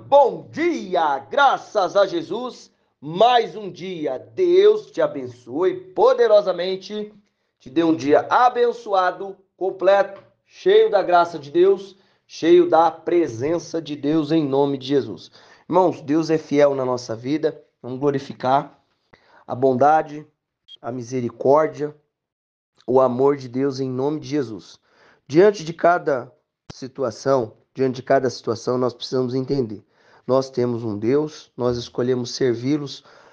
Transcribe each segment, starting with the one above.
bom dia, graças a Jesus, mais um dia. Deus te abençoe poderosamente, te dê um dia abençoado, completo, cheio da graça de Deus, cheio da presença de Deus em nome de Jesus. Irmãos, Deus é fiel na nossa vida, vamos glorificar a bondade, a misericórdia, o amor de Deus em nome de Jesus. Diante de cada situação, nós precisamos entender. Nós temos um Deus, nós escolhemos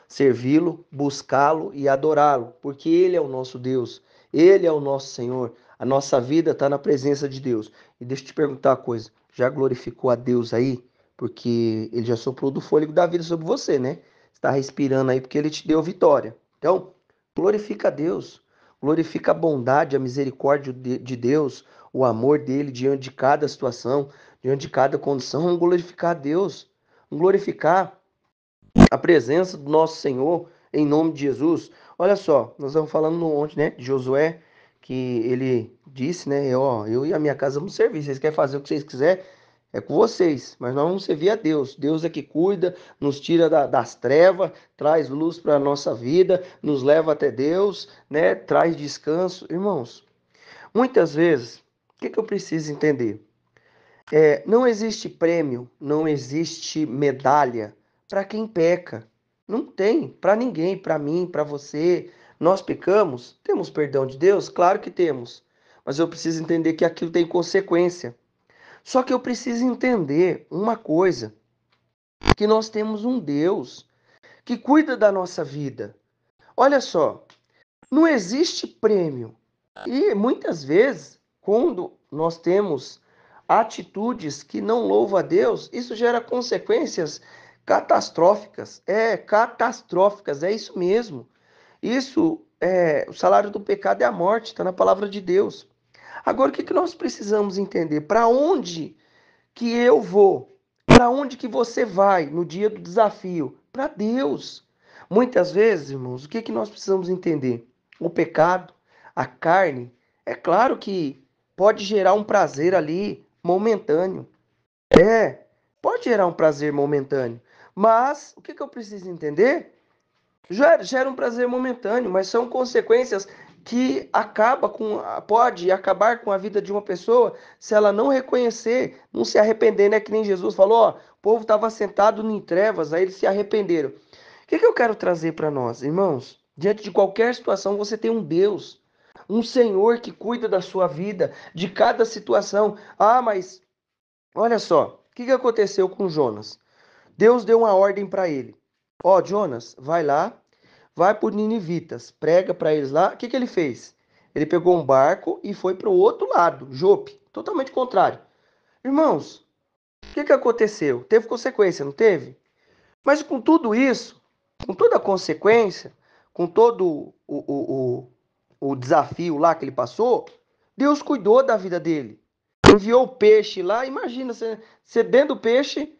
servi-lo, buscá-lo e adorá-lo, porque Ele é o nosso Deus, Ele é o nosso Senhor. A nossa vida está na presença de Deus. E deixa eu te perguntar uma coisa: já glorificou a Deus aí? Porque Ele já soprou do fôlego da vida sobre você, né? Você está respirando aí porque Ele te deu vitória. Então, glorifica a Deus. Glorifica a bondade, a misericórdia de Deus, o amor dele diante de cada situação, diante de cada condição. Vamos glorificar a Deus, vamos glorificar a presença do nosso Senhor em nome de Jesus. Olha só, nós estamos falando ontem, né, de Josué, que ele disse, né, ó, eu e a minha casa vamos servir. Vocês querem fazer o que vocês quiserem, é com vocês, mas nós vamos servir a Deus. Deus é que cuida, nos tira das trevas, traz luz para a nossa vida, nos leva até Deus, né? Traz descanso. Irmãos, muitas vezes, o que eu preciso entender? Não existe prêmio, não existe medalha para quem peca. Não tem, para ninguém, para mim, para você. Nós pecamos? Temos perdão de Deus? Claro que temos. Mas eu preciso entender que aquilo tem consequência. Só que eu preciso entender uma coisa, que nós temos um Deus que cuida da nossa vida. Olha só, não existe prêmio. E muitas vezes, quando nós temos atitudes que não louvam a Deus, isso gera consequências catastróficas. Catastróficas, é isso mesmo. O salário do pecado é a morte, está na palavra de Deus. Agora, o que nós precisamos entender? Para onde que eu vou? Para onde que você vai no dia do desafio? Para Deus. Muitas vezes, irmãos, o que nós precisamos entender? O pecado, a carne, é claro que pode gerar um prazer ali momentâneo. É, pode gerar um prazer momentâneo. Mas o que eu preciso entender? Gera um prazer momentâneo, mas são consequências que pode acabar com a vida de uma pessoa se ela não reconhecer, não se arrepender, né? Que nem Jesus falou, ó, o povo estava sentado em trevas, aí eles se arrependeram. O que eu quero trazer para nós, irmãos? Diante de qualquer situação, você tem um Deus, um Senhor que cuida da sua vida, de cada situação. Ah, mas olha só, o que aconteceu com Jonas? Deus deu uma ordem para ele. Ó, Jonas, vai lá, vai para os ninivitas, prega para eles lá. O que ele fez? Ele pegou um barco e foi para o outro lado, Jope, totalmente contrário. Irmãos, o que aconteceu? Teve consequência, não teve? Mas com tudo isso, com toda a consequência, com todo o desafio lá que ele passou, Deus cuidou da vida dele. Enviou o peixe lá, imagina você dentro do peixe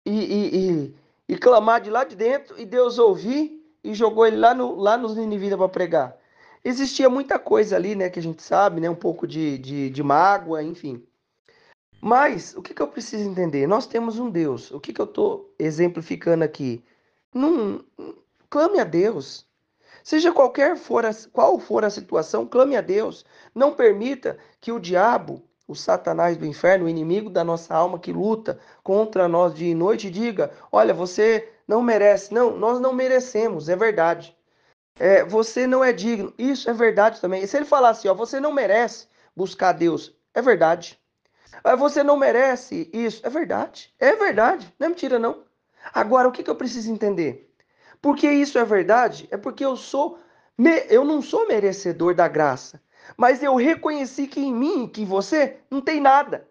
e clamar de lá de dentro e Deus ouvir e jogou ele lá nos Ninivitas para pregar. Existia muita coisa ali, né, que a gente sabe, né, um pouco de mágoa, enfim. Mas o que eu preciso entender? Nós temos um Deus. O que eu estou exemplificando aqui? Não, clame a Deus. Seja qual for a situação, clame a Deus. Não permita que o diabo, o Satanás do inferno, o inimigo da nossa alma que luta contra nós dia e noite, diga: olha, você não merece. Não, nós não merecemos, é verdade. Você não é digno. Isso é verdade também. E se ele falar assim, ó, você não merece buscar Deus, é verdade. Você não merece isso, é verdade. É verdade, não é mentira não. Agora, o que eu preciso entender? Porque isso é verdade, é porque eu não sou merecedor da graça, mas eu reconheci que em mim, que em você, não tem nada.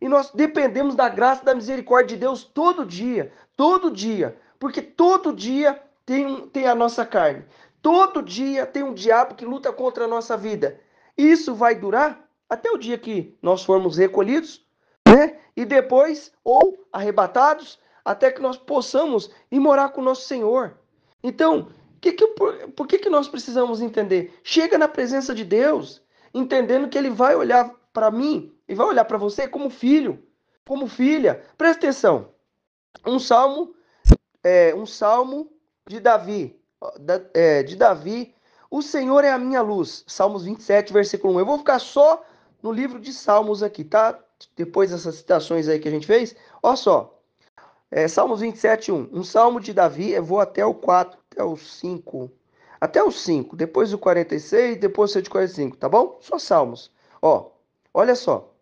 E nós dependemos da graça e da misericórdia de Deus todo dia, porque todo dia tem a nossa carne, todo dia tem um diabo que luta contra a nossa vida. Isso vai durar até o dia que nós formos recolhidos, né? E depois, ou arrebatados, até que nós possamos ir morar com o nosso Senhor. Então, por que nós precisamos entender? Chega na presença de Deus, entendendo que Ele vai olhar para mim e vai olhar para você como filho, como filha. Presta atenção. Um salmo de Davi. De Davi, o Senhor é a minha luz. Salmos 27, versículo 1. Eu vou ficar só no livro de Salmos aqui, tá? Depois dessas citações aí que a gente fez. Olha só. Salmos 27, 1. Um salmo de Davi, eu vou até o 4, até o 5. Até o 5, depois o 46, depois o 145, tá bom? Só salmos. Ó, olha só.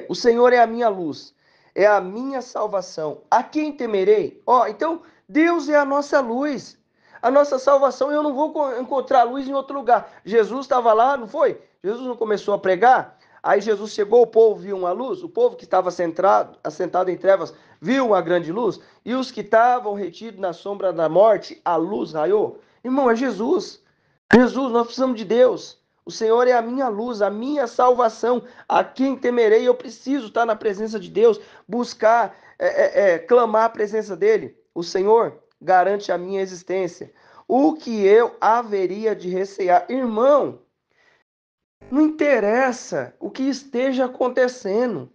O Senhor é a minha luz, é a minha salvação. A quem temerei? Ó, então Deus é a nossa luz, a nossa salvação. Eu não vou encontrar luz em outro lugar. Jesus estava lá, não foi? Jesus não começou a pregar? Aí Jesus chegou, o povo viu uma luz, o povo que estava assentado em trevas viu uma grande luz, e os que estavam retidos na sombra da morte, a luz raiou. Irmão, é Jesus. Jesus, nós precisamos de Deus. O Senhor é a minha luz, a minha salvação. A quem temerei? Eu preciso estar na presença de Deus, buscar, clamar a presença dele. O Senhor garante a minha existência. O que eu haveria de recear? Irmão, não interessa o que esteja acontecendo.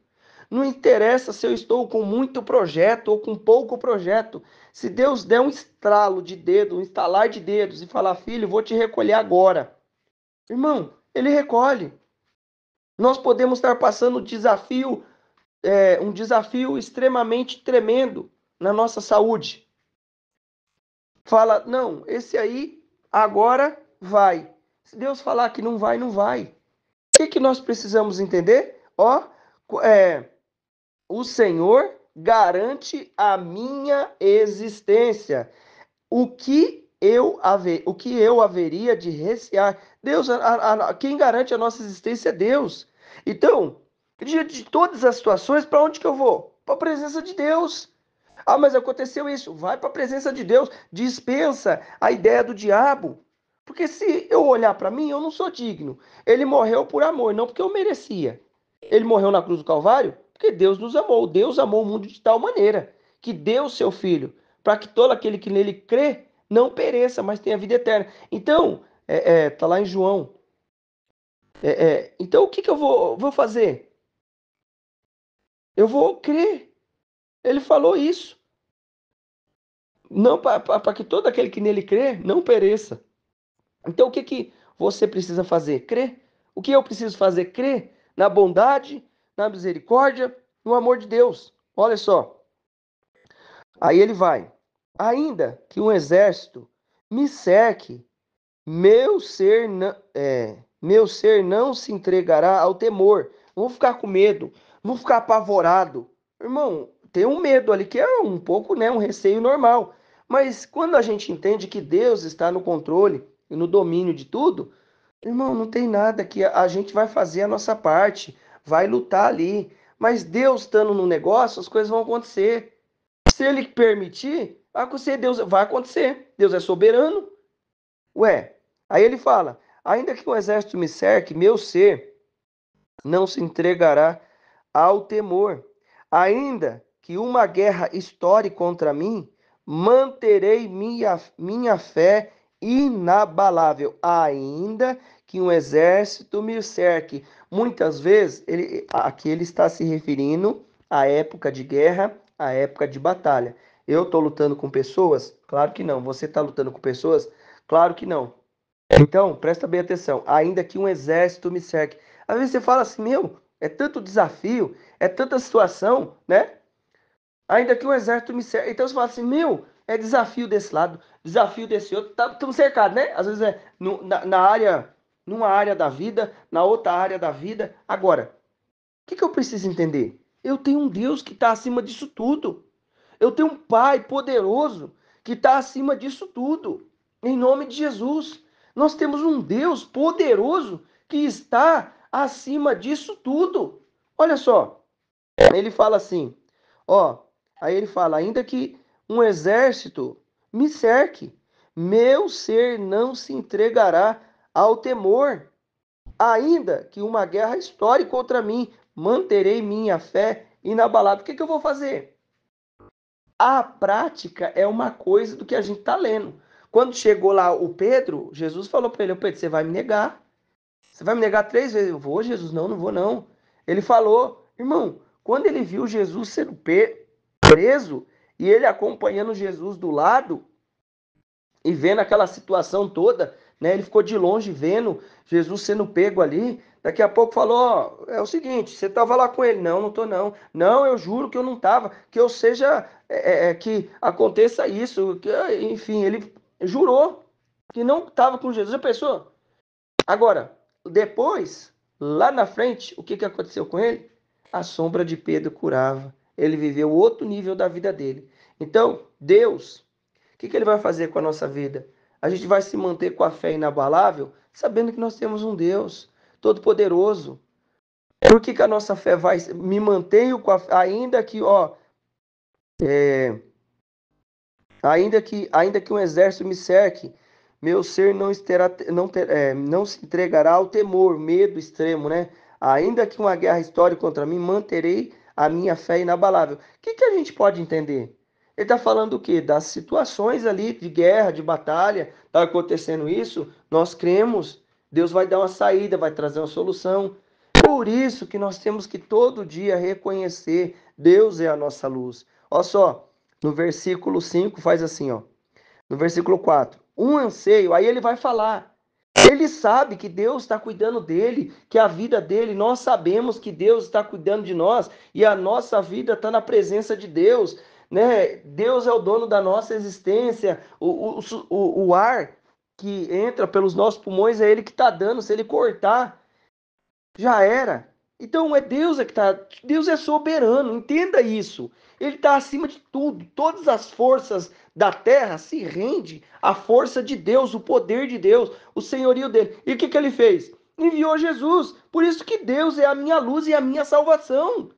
Não interessa se eu estou com muito projeto ou com pouco projeto. Se Deus der um estralo de dedo, um estalar de dedos e falar, filho, vou te recolher agora. Irmão, ele recolhe. Nós podemos estar passando um desafio extremamente tremendo na nossa saúde. Fala, não, esse aí agora vai. Se Deus falar que não vai, não vai. O que nós precisamos entender? O Senhor garante a minha existência. O que eu haveria de recear? Deus, quem garante a nossa existência é Deus. Então, diante de todas as situações, para onde que eu vou? Para a presença de Deus. Ah, mas aconteceu isso. Vai para a presença de Deus. Dispensa a ideia do diabo. Porque se eu olhar para mim, eu não sou digno. Ele morreu por amor, não porque eu merecia. Ele morreu na cruz do Calvário porque Deus nos amou. Deus amou o mundo de tal maneira que deu o seu Filho para que todo aquele que nele crê não pereça, mas tenha vida eterna. Então, tá lá em João. Então, o que eu vou fazer? Eu vou crer. Ele falou isso. Não para que todo aquele que nele crê não pereça. Então, o que você precisa fazer? Crer. O que eu preciso fazer? Crer na bondade, na misericórdia, no amor de Deus. Olha só. Aí ele vai. Ainda que um exército me cerque, meu ser não se entregará ao temor. Não vou ficar com medo, não vou ficar apavorado. Irmão, tem um medo ali que é um pouco, né, um receio normal. Mas quando a gente entende que Deus está no controle e no domínio de tudo, irmão, não tem nada que a gente vai fazer a nossa parte, vai lutar ali. Mas Deus estando no negócio, as coisas vão acontecer. Se ele permitir, vai acontecer, Deus vai acontecer. Deus é soberano. Ué, aí ele fala: ainda que um exército me cerque, meu ser não se entregará ao temor. Ainda que uma guerra estoure contra mim, manterei minha fé inabalável. Ainda que um exército me cerque. Muitas vezes, aqui ele está se referindo à época de guerra, à época de batalha. Eu estou lutando com pessoas? Claro que não. Você está lutando com pessoas? Claro que não. Então, presta bem atenção. Ainda que um exército me cerque. Às vezes você fala assim, meu, é tanto desafio, é tanta situação, né? Ainda que um exército me cerque. Então você fala assim, meu, é desafio desse lado, desafio desse outro. Estamos cercados, né? Às vezes é numa área da vida, na outra área da vida. Agora, o que eu preciso entender? Eu tenho um Deus que está acima disso tudo. Eu tenho um Pai poderoso que está acima disso tudo. Em nome de Jesus. Nós temos um Deus poderoso que está acima disso tudo. Olha só. Ele fala assim, ó. Aí ele fala, ainda que um exército me cerque, meu ser não se entregará ao temor. Ainda que uma guerra estoure contra mim, manterei minha fé inabalável. O que eu vou fazer? A prática é uma coisa do que a gente está lendo. Quando chegou lá o Pedro, Jesus falou para ele, Pedro, você vai me negar. Você vai me negar 3 vezes. Eu vou, Jesus? Não, não vou não. Ele falou, irmão, quando ele viu Jesus sendo preso, E ele acompanhando Jesus do lado e vendo aquela situação toda, né? Ele ficou de longe vendo Jesus sendo pego ali. Daqui a pouco falou: ó, é o seguinte, você estava lá com ele? Não, não tô não. Não, eu juro que eu não estava. Que eu seja, que aconteça isso. Que, enfim, ele jurou que não estava com Jesus. Já pensou? Agora, depois, lá na frente, o que que aconteceu com ele? A sombra de Pedro curava. Ele viveu outro nível da vida dele. Então, Deus, o que que ele vai fazer com a nossa vida? A gente vai se manter com a fé inabalável, sabendo que nós temos um Deus todo-poderoso. Por que que a nossa fé vai me mantenho com a ainda que, ó, ainda que um exército me cerque, meu ser não se entregará ao temor, medo extremo, né? Ainda que uma guerra estoure contra mim, manterei a minha fé inabalável. O que que a gente pode entender? Ele está falando o quê? Das situações ali de guerra, de batalha, está acontecendo isso, nós cremos, Deus vai dar uma saída, vai trazer uma solução. Por isso que nós temos que todo dia reconhecer, Deus é a nossa luz. Olha só, no versículo 5 faz assim, ó. No versículo 4, um anseio, aí ele vai falar. Ele sabe que Deus está cuidando dele, que a vida dele, nós sabemos que Deus está cuidando de nós e a nossa vida está na presença de Deus, né? Deus é o dono da nossa existência, o ar que entra pelos nossos pulmões é ele que está dando, se ele cortar, já era. Então é Deus que está. Deus é soberano, entenda isso. Ele está acima de tudo. Todas as forças da terra se rendem à força de Deus, o poder de Deus, o senhorio dele. E o que que ele fez? Enviou Jesus. Por isso que Deus é a minha luz e a minha salvação.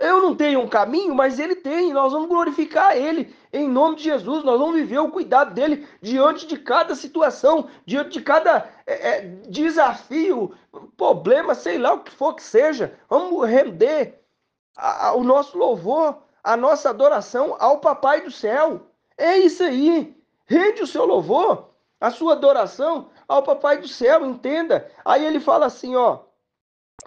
Eu não tenho um caminho, mas ele tem. Nós vamos glorificar ele em nome de Jesus. Nós vamos viver o cuidado dele diante de cada situação, diante de cada desafio, problema, sei lá o que for que seja. Vamos render o nosso louvor, a nossa adoração ao Papai do céu. É isso aí. Rende o seu louvor, a sua adoração ao Papai do céu, entenda. Aí ele fala assim, ó,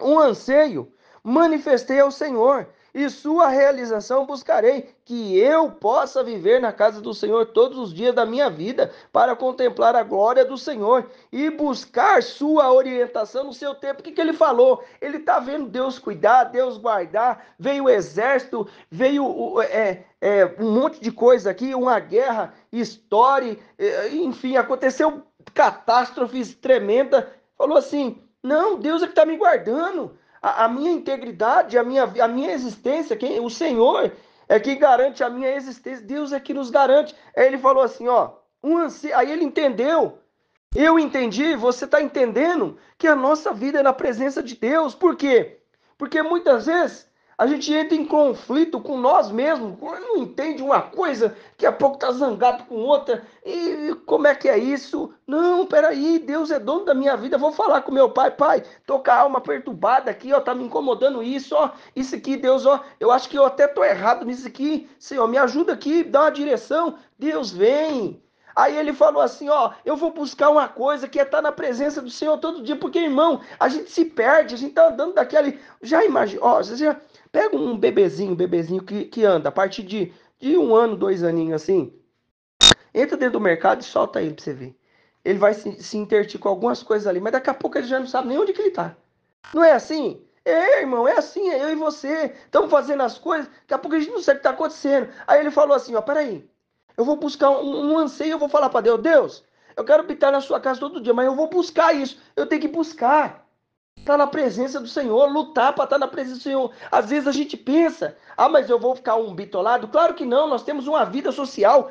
um anseio manifestei ao Senhor, e sua realização buscarei, que eu possa viver na casa do Senhor todos os dias da minha vida, para contemplar a glória do Senhor e buscar sua orientação no seu tempo. O que que ele falou? Ele está vendo Deus cuidar, Deus guardar, veio o exército, veio um monte de coisa aqui, uma guerra, história, enfim, aconteceu catástrofes tremendas. Falou assim, não, Deus é que está me guardando. A minha integridade, a minha existência, o Senhor é que garante a minha existência. Deus é que nos garante. Aí ele falou assim, ó, aí ele entendeu. Eu entendi, você está entendendo que a nossa vida é na presença de Deus. Por quê? Porque muitas vezes a gente entra em conflito com nós mesmos, não entende uma coisa, daqui a pouco está zangado com outra, e como é que é isso? Não, peraí, Deus é dono da minha vida, vou falar com meu pai, pai, tô com a alma perturbada aqui, ó, tá me incomodando isso, ó, isso aqui, Deus, ó, eu acho que eu até tô errado nisso aqui, Senhor, me ajuda aqui, dá uma direção, Deus vem. Aí ele falou assim, ó, eu vou buscar uma coisa que é estar na presença do Senhor todo dia, porque, irmão, a gente se perde, a gente tá andando daquele, já imagina, ó, você já pega um bebezinho que anda, a partir de 1 ano, 2 aninhos assim, entra dentro do mercado e solta ele pra você ver. Ele vai se intertir com algumas coisas ali, mas daqui a pouco ele já não sabe nem onde que ele tá. Não é assim? É, irmão, é assim, é eu e você, estamos fazendo as coisas, daqui a pouco a gente não sabe o que está acontecendo. Aí ele falou assim, ó, peraí, eu vou buscar um anseio, eu vou falar para Deus, Deus, eu quero habitar na sua casa todo dia, mas eu vou buscar isso, eu tenho que buscar. Estar na presença do Senhor, lutar para estar na presença do Senhor. Às vezes a gente pensa, ah, mas eu vou ficar um bitolado? Claro que não, nós temos uma vida social,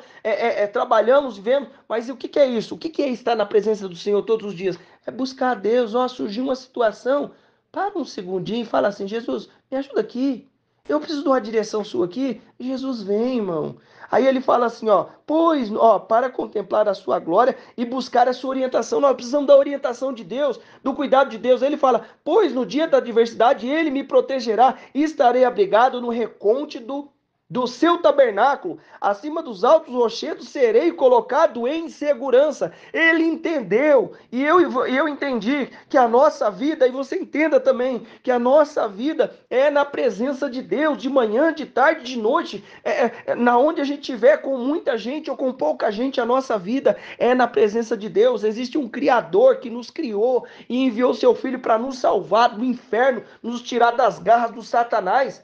trabalhamos, vivemos, mas o que que é isso? O que que é estar na presença do Senhor todos os dias? É buscar a Deus, ó, surgiu uma situação, para um segundinho e fala assim, Jesus, me ajuda aqui, eu preciso de uma direção sua aqui, Jesus vem, irmão. Aí ele fala assim, ó, pois, ó, para contemplar a sua glória e buscar a sua orientação, nós precisamos da orientação de Deus, do cuidado de Deus. Ele fala, pois no dia da adversidade ele me protegerá e estarei abrigado no recôndito do seu tabernáculo, acima dos altos rochedos, serei colocado em segurança. Ele entendeu, e eu entendi que a nossa vida, e você entenda também, que a nossa vida é na presença de Deus, de manhã, de tarde, de noite, na onde a gente estiver, com muita gente ou com pouca gente, a nossa vida é na presença de Deus. Existe um Criador que nos criou e enviou seu Filho para nos salvar do inferno, nos tirar das garras do Satanás.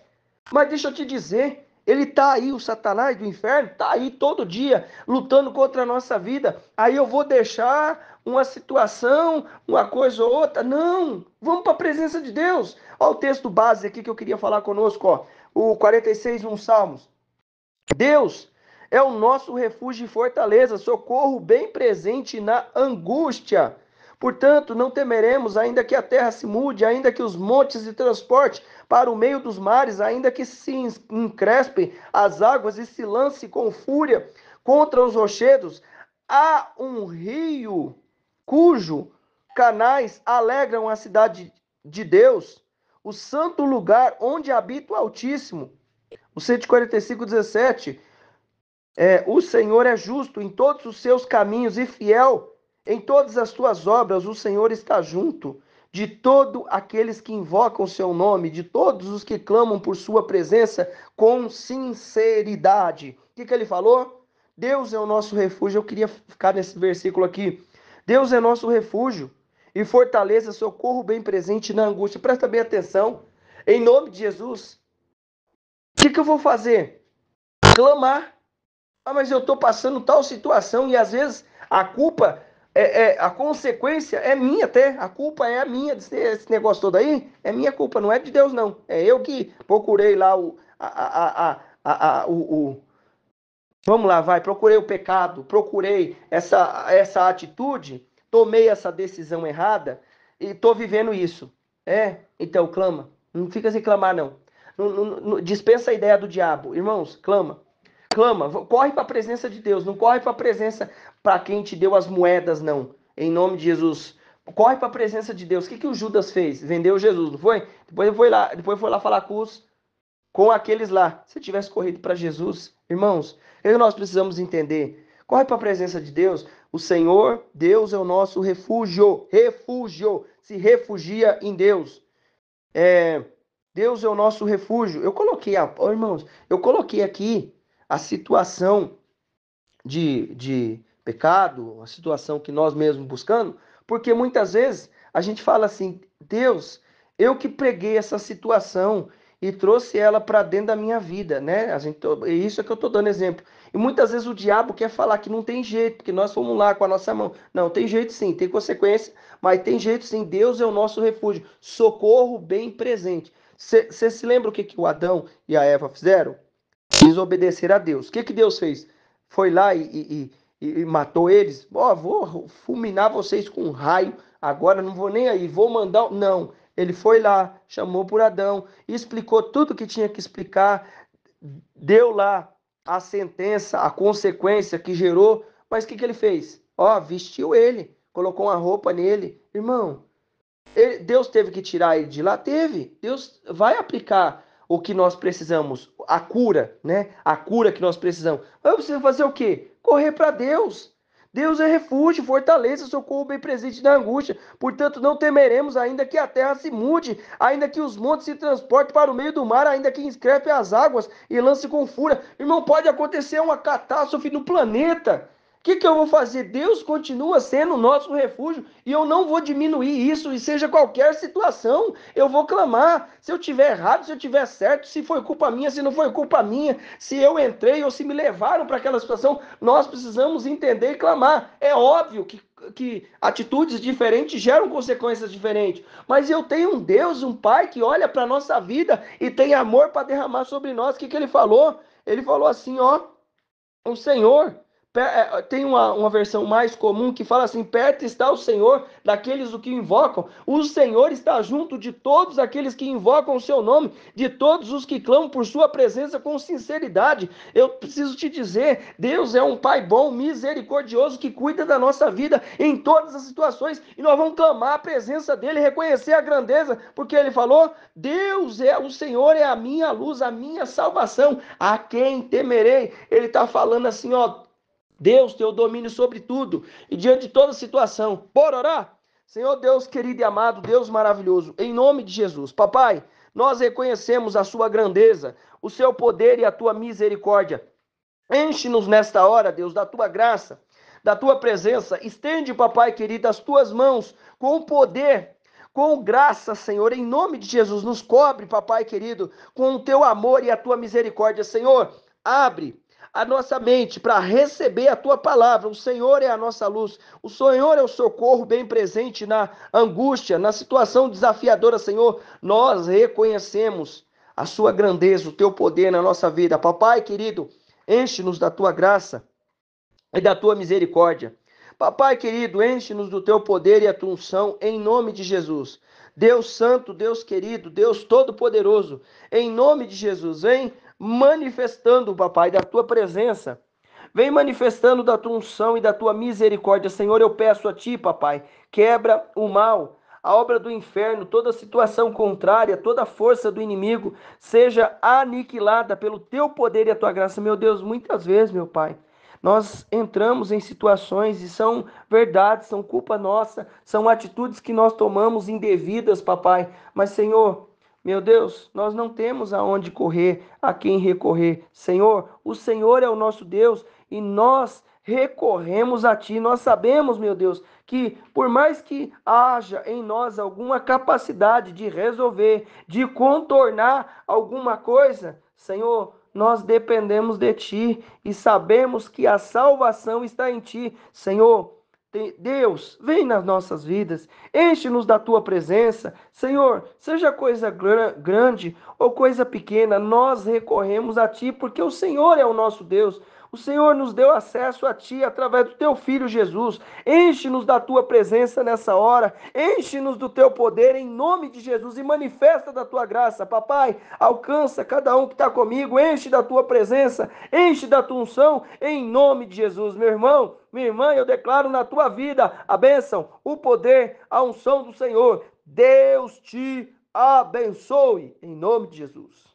Mas deixa eu te dizer, ele tá aí, o Satanás do inferno, tá aí todo dia, lutando contra a nossa vida. Aí eu vou deixar uma situação, uma coisa ou outra? Não, vamos para a presença de Deus. Olha o texto base aqui que eu queria falar conosco, ó. O 46, um Salmos. Deus é o nosso refúgio e fortaleza, socorro bem presente na angústia. Portanto, não temeremos, ainda que a terra se mude, ainda que os montes se transportem para o meio dos mares, ainda que se encrespem as águas e se lance com fúria contra os rochedos. Há um rio cujo canais alegram a cidade de Deus, o santo lugar onde habita o Altíssimo. O 145, 17. O Senhor é justo em todos os seus caminhos e fiel em todas as tuas obras. O Senhor está junto de todos aqueles que invocam o seu nome, de todos os que clamam por sua presença com sinceridade. O que ele falou? Deus é o nosso refúgio. Eu queria ficar nesse versículo aqui. Deus é nosso refúgio e fortaleza, socorro bem presente na angústia. Presta bem atenção. Em nome de Jesus, o que eu vou fazer? Clamar. Mas eu estou passando tal situação e às vezes a culpa, a consequência é minha até. A culpa é a minha desse negócio todo aí. É minha culpa, não é de Deus, não. É eu que procurei lá vamos lá, vai. Procurei o pecado, procurei essa atitude, tomei essa decisão errada e estou vivendo isso. Então clama. Não fica sem clamar, não. Dispensa a ideia do diabo. Irmãos, clama. Clama, corre para a presença de Deus, não corre para a presença para quem te deu as moedas, não. Em nome de Jesus. Corre para a presença de Deus. O que o Judas fez? Vendeu Jesus, não foi? Depois foi lá falar com aqueles lá. Se tivesse corrido para Jesus, irmãos, nós precisamos entender. Corre para a presença de Deus. O Senhor, Deus é o nosso refúgio. Refúgio. Se refugia em Deus. Deus é o nosso refúgio. Irmãos, eu coloquei aqui a situação de pecado, a situação que nós mesmos buscamos, porque muitas vezes a gente fala assim, Deus, eu que preguei essa situação e trouxe ela para dentro da minha vida, né? Isso é que eu estou dando exemplo. E muitas vezes o diabo quer falar que não tem jeito, porque nós fomos lá com a nossa mão. Não, tem jeito sim, tem consequência, mas tem jeito sim. Deus é o nosso refúgio, socorro bem presente. Você se lembra o que o Adão e a Eva fizeram? Desobedecer a Deus. O que Deus fez? Foi lá e matou eles? Vou fulminar vocês com um raio, agora não vou nem aí, vou mandar... Não, ele foi lá, chamou por Adão, explicou tudo o que tinha que explicar, deu lá a sentença, a consequência que gerou, mas o que ele fez? Vestiu ele, colocou uma roupa nele. Irmão, Deus teve que tirar ele de lá? Teve. Deus vai aplicar o que nós precisamos, a cura, né? A cura que nós precisamos. Eu preciso fazer o quê? Correr para Deus. Deus é refúgio, fortaleza, socorro bem presente na angústia. Portanto, não temeremos, ainda que a terra se mude, ainda que os montes se transportem para o meio do mar, ainda que encrespe as águas e lance com fúria. Irmão, pode acontecer uma catástrofe no planeta. O que eu vou fazer? Deus continua sendo o nosso refúgio e eu não vou diminuir isso, e seja qualquer situação, eu vou clamar. Se eu tiver errado, se eu tiver certo, se foi culpa minha, se não foi culpa minha, se eu entrei ou se me levaram para aquela situação, nós precisamos entender e clamar. É óbvio que atitudes diferentes geram consequências diferentes, mas eu tenho um Deus, um Pai que olha para a nossa vida e tem amor para derramar sobre nós. O que ele falou? Ele falou assim, o Senhor Tem uma versão mais comum que fala assim: perto está o Senhor daqueles o que invocam. O Senhor está junto de todos aqueles que invocam o seu nome, de todos os que clamam por sua presença com sinceridade. Eu preciso te dizer, Deus é um Pai bom, misericordioso, que cuida da nossa vida em todas as situações, e nós vamos clamar a presença dele, reconhecer a grandeza, porque ele falou: Deus é o Senhor, é a minha luz, a minha salvação, a quem temerei? Ele está falando assim, ó: Deus tem o domínio sobre tudo e diante de toda situação. Bora orar? Senhor Deus querido e amado, Deus maravilhoso, em nome de Jesus. Papai, nós reconhecemos a sua grandeza, o seu poder e a tua misericórdia. Enche-nos nesta hora, Deus, da tua graça, da tua presença. Estende, papai querido, as tuas mãos com poder, com graça, Senhor, em nome de Jesus. Nos cobre, papai querido, com o teu amor e a tua misericórdia. Senhor, abre a nossa mente para receber a tua palavra. O Senhor é a nossa luz, o Senhor é o socorro bem presente na angústia, na situação desafiadora. Senhor, nós reconhecemos a sua grandeza, o teu poder na nossa vida. Papai querido, enche-nos da tua graça e da tua misericórdia. Papai querido, enche-nos do teu poder e a tua unção, em nome de Jesus. Deus santo, Deus querido, Deus todo-poderoso, em nome de Jesus, vem manifestando, papai, da tua presença. Vem manifestando da tua unção e da tua misericórdia. Senhor, eu peço a ti, papai, quebra o mal, a obra do inferno, toda situação contrária, toda força do inimigo, seja aniquilada pelo teu poder e a tua graça. Meu Deus, muitas vezes, meu pai, nós entramos em situações e são verdades, são culpa nossa, são atitudes que nós tomamos indevidas, papai. Mas, Senhor, meu Deus, nós não temos aonde correr, a quem recorrer. Senhor, o Senhor é o nosso Deus e nós recorremos a Ti. Nós sabemos, meu Deus, que por mais que haja em nós alguma capacidade de resolver, de contornar alguma coisa, Senhor, nós dependemos de Ti e sabemos que a salvação está em Ti. Senhor, Deus, vem nas nossas vidas, enche-nos da Tua presença. Senhor, seja coisa grande ou coisa pequena, nós recorremos a Ti, porque o Senhor é o nosso Deus. O Senhor nos deu acesso a Ti através do Teu Filho Jesus. Enche-nos da Tua presença nessa hora. Enche-nos do Teu poder em nome de Jesus e manifesta da Tua graça. Papai, alcança cada um que está comigo. Enche da Tua presença. Enche da Tua unção em nome de Jesus. Meu irmão, minha irmã, eu declaro na tua vida a bênção, o poder, a unção do Senhor. Deus te abençoe em nome de Jesus.